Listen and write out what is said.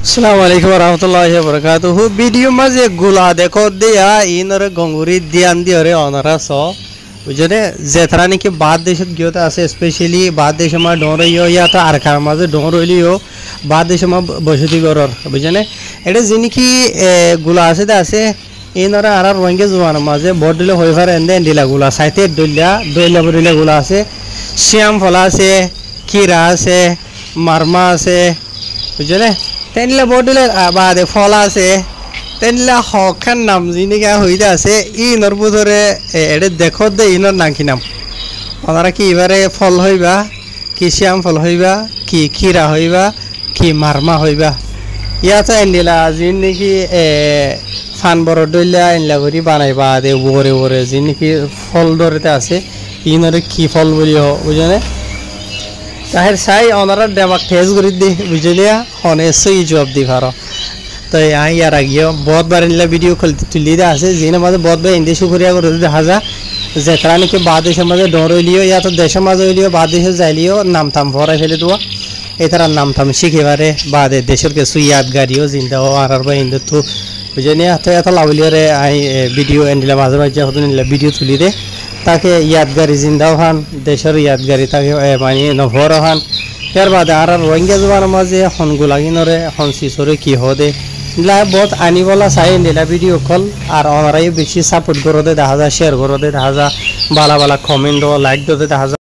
अस्सलाम वालेकुम रहमतुल्लाहि व बरकातुहू वीडियो माजे गुला देखो दिया इनरे गंगुरी दियान दिया रे ऑनरा सो बुझने जेथरानी के बाद देशत गयोता আছে स्पेशली बाद देश मा डोरयो या तो आरकार माजे डोरलियो बाद देश मा बसति गरर बुझने एडे जिनकी गुला আছে इनरा आरा रंगे जवान माजे बडले होइफार एंदे दिला गुला साइते डोल्या बडले गुला আছে श्याम फला আছে कीरा আছে मारमा আছে बुझने तेनले बडले बादे फला আছে तेनला हखान नाम जिनिका হইতা আছে ইনর বুধরে এডে দেখো দে ইনর নাকি নাম ওনারা কি এবারে ফল হইবা কি শ্যাম ফল হইবা কি कीरा হইবা কি মারমা হইবা ইয়াতে এন্ডিলা জিনিকি ফান বড় দইলা এনলা করি বানাইবা দে ওরে ওরে জিনিকি ফল ধরতে আছে ইনরে কি ফল বলিও বুঝনে তাহের সাই ওনারা দেমাক টেজ করি দি বুঝলিয়া হনে সই জবাব দি ভারো तो यहाँ यार आ गया बहुत बार इनला वीडियो तुली दा আছে जिने माजे बहुत बार इंदे शुक्रिया করে দেখা যা যেখানে কি বাদ দেশে মাঝে ডরলিও या तो দেশে মাঝে হইলিও বাদ দেশে যাইলিও নাম থাম ভরাই ফেলে দুয়া এতারা নাম থাম শিখেবারে বাদে দেশের কিছু ইয়াদগারিও জিন্দা ও আর বা ইন্দে তো বুঝেনি তো এত লাভলিও রে আই ভিডিও এন্ডিলা মাঝে মাঝে হতো ইনলা ভিডিও তুলি দে তাকে ইয়াদগারি জিন্দাও হান দেশের ইয়াদগারি তাকে মানে নভর হান यार बाद आर रोहिंग्या जबान माजे हन गुलागिनरे हन सिसरे की होदे ला बहुत आनी वाला साइ नीला वीडियो कॉल और अनराय बेसी सपोर्ट करो दे 10,000 शेयर करो दे 10,000 बाला बाला कमेंट लाइक दो दे 10,000